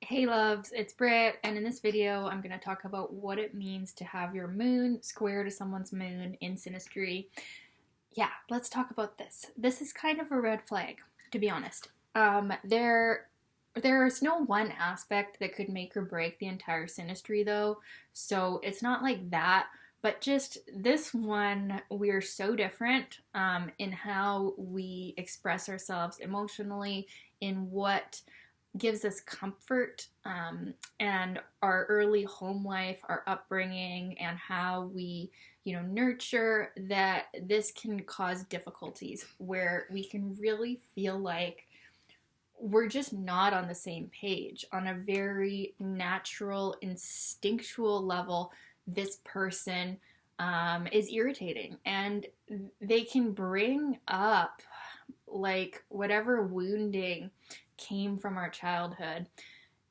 Hey loves, it's Britt, and in this video I'm going to talk about what it means to have your moon square to someone's moon in Synastry. Yeah, let's talk about this. This is kind of a red flag, to be honest. There's no one aspect that could make or break the entire Synastry though, so it's not like that. But just this one, we're so different in how we express ourselves emotionally, in what gives us comfort, and our early home life, our upbringing, and how we, nurture, that this can cause difficulties where we can really feel like we're just not on the same page on a very natural, instinctual level. This person is irritating, and they can bring up like whatever wounding came from our childhood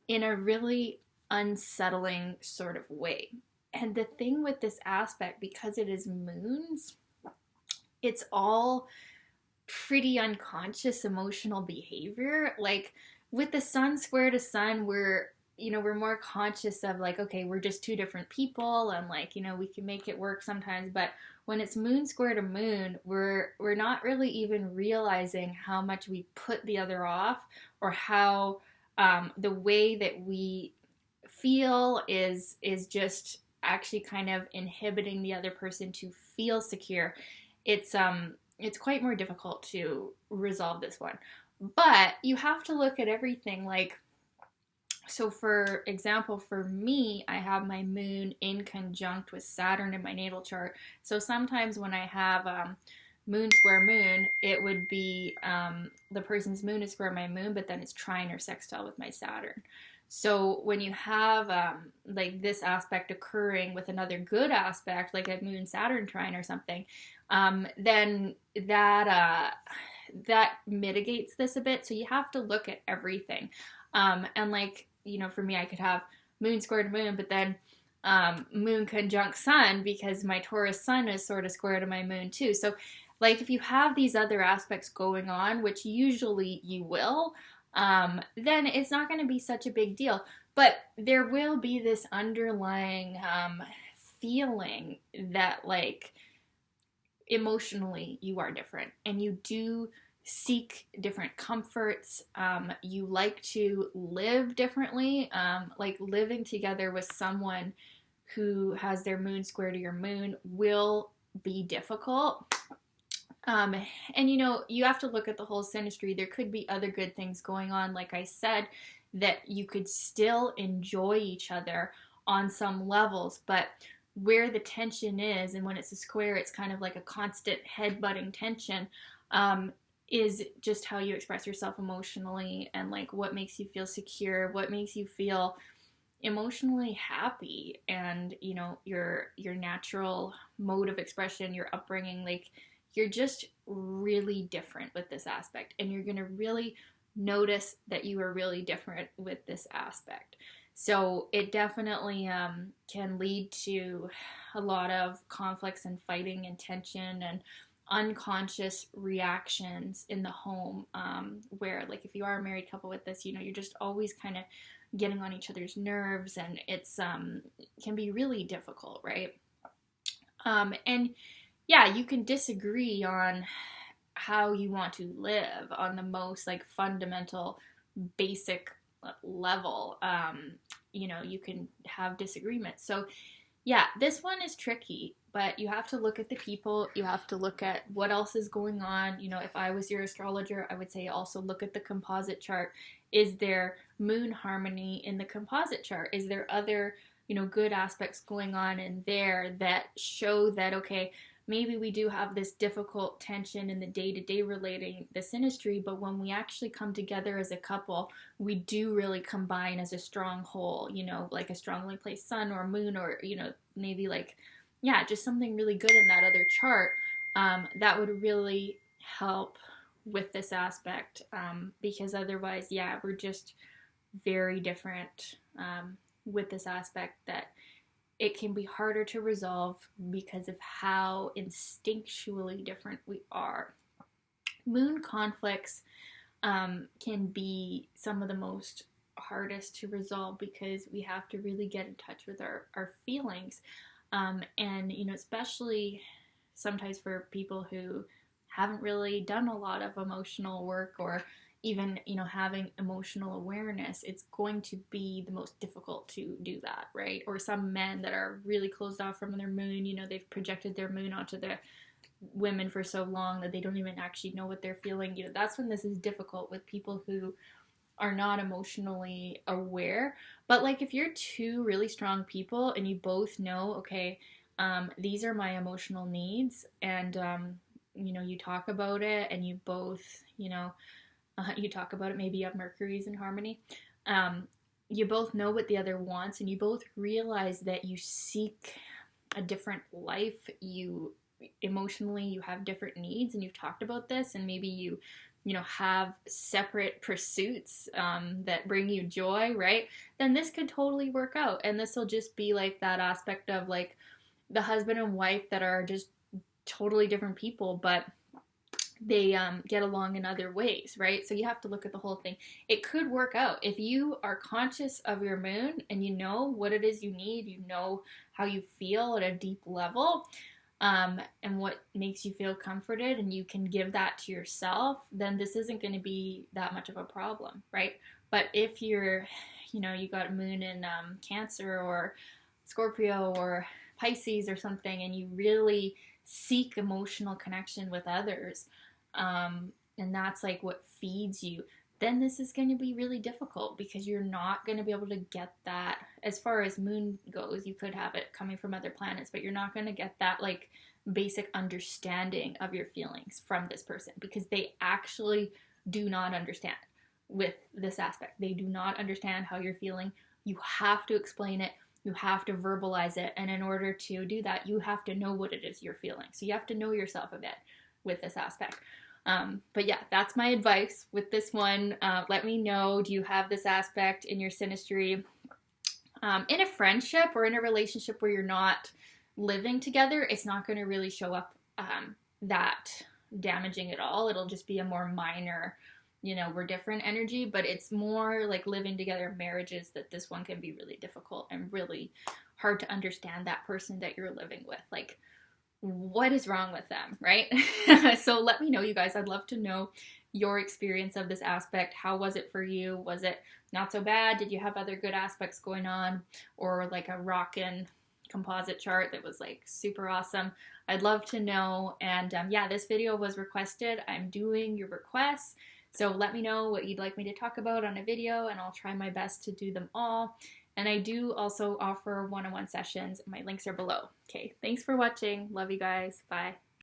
in a really unsettling sort of way. And the thing with this aspect, because it is moons, it's all pretty unconscious emotional behavior. Like with the sun square to sun, we're more conscious of like, okay, we're just two different people, and like, we can make it work sometimes. But when it's moon square to moon, we're not really even realizing how much we put the other off, or how the way that we feel is just actually kind of inhibiting the other person to feel secure. It's quite more difficult to resolve this one. But you have to look at everything. Like, so for example, for me, I have my moon in conjunct with Saturn in my natal chart. So sometimes when I have moon square moon, it would be the person's moon is square my moon, but then it's trine or sextile with my Saturn. So when you have like this aspect occurring with another good aspect, like a moon Saturn trine or something, then that mitigates this a bit. So you have to look at everything. And like, for me, I could have moon square to moon, but then moon conjunct sun, because my Taurus sun is sort of square to my moon too. So like if you have these other aspects going on, which usually you will, then it's not going to be such a big deal. But there will be this underlying feeling that like emotionally you are different, and you do seek different comforts. You like to live differently. Like living together with someone who has their moon square to your moon will be difficult. And you have to look at the whole synastry. There could be other good things going on, like I said, that you could still enjoy each other on some levels, but where the tension is, and when it's a square, it's kind of like a constant head-butting tension, is just how you express yourself emotionally, and like what makes you feel secure, what makes you feel emotionally happy, and your natural mode of expression, your upbringing. Like you're just really different with this aspect, and you're going to really notice that you are really different with this aspect. So it definitely can lead to a lot of conflicts and fighting and tension and unconscious reactions in the home, where like if you are a married couple with this, you're just always kind of getting on each other's nerves, and it's can be really difficult, right? And yeah, you can disagree on how you want to live on the most like fundamental, basic level. You can have disagreements. So yeah, this one is tricky, but you have to look at the people. You have to look at what else is going on. If I was your astrologer, I would say also look at the composite chart. Is there moon harmony in the composite chart? Is there other, good aspects going on in there that show that, okay, maybe we do have this difficult tension in the day-to-day relating the synastry, but when we actually come together as a couple, we do really combine as a strong whole, like a strongly placed sun or moon, or, maybe like, yeah, just something really good in that other chart, that would really help with this aspect, because otherwise, yeah, we're just very different with this aspect, that it can be harder to resolve because of how instinctually different we are. Moon conflicts can be some of the most hardest to resolve because we have to really get in touch with our feelings. And, you know, especially sometimes for people who haven't really done a lot of emotional work or even, you know, having emotional awareness, it's going to be the most difficult to do that, right? Or some men that are really closed off from their moon, you know, they've projected their moon onto the women for so long that they don't even actually know what they're feeling. You know, that's when this is difficult with people who are not emotionally aware. But like if you're two really strong people and you both know, okay, these are my emotional needs, and you know, you talk about it, and you both, you know, you talk about it, maybe you have Mercury's in harmony. You both know what the other wants, and you both realize that you seek a different life. You emotionally, you have different needs, and you've talked about this, and maybe you know, have separate pursuits that bring you joy, right? Then this could totally work out, and this will just be like that aspect of like the husband and wife that are just totally different people, but they get along in other ways, right? So you have to look at the whole thing. It could work out if you are conscious of your moon and you know what it is you need, you know how you feel at a deep level, and what makes you feel comforted, and you can give that to yourself, then this isn't going to be that much of a problem, right? But if you're, you know, you got a moon in Cancer or Scorpio or Pisces or something, and you really seek emotional connection with others, and that's like what feeds you, then this is going to be really difficult because you're not going to be able to get that. As far as moon goes, you could have it coming from other planets, but you're not going to get that like basic understanding of your feelings from this person, because they actually do not understand with this aspect. They do not understand how you're feeling. You have to explain it. You have to verbalize it. And in order to do that, you have to know what it is you're feeling. So you have to know yourself a bit with this aspect. But yeah, that's my advice with this one. Let me know, do you have this aspect in your synastry? In a friendship or in a relationship where you're not living together, it's not going to really show up that damaging at all. It'll just be a more minor, you know, we're different energy, but it's more like living together marriages that this one can be really difficult and really hard to understand that person that you're living with. Like, what is wrong with them, right? So let me know, you guys. I'd love to know your experience of this aspect. How was it for you? Was it not so bad? Did you have other good aspects going on, or like a rockin' composite chart that was like super awesome? I'd love to know. And yeah, this video was requested. I'm doing your requests. So let me know what you'd like me to talk about on a video, and I'll try my best to do them all. And I do also offer one-on-one sessions. My links are below. Okay, thanks for watching. Love you guys. Bye.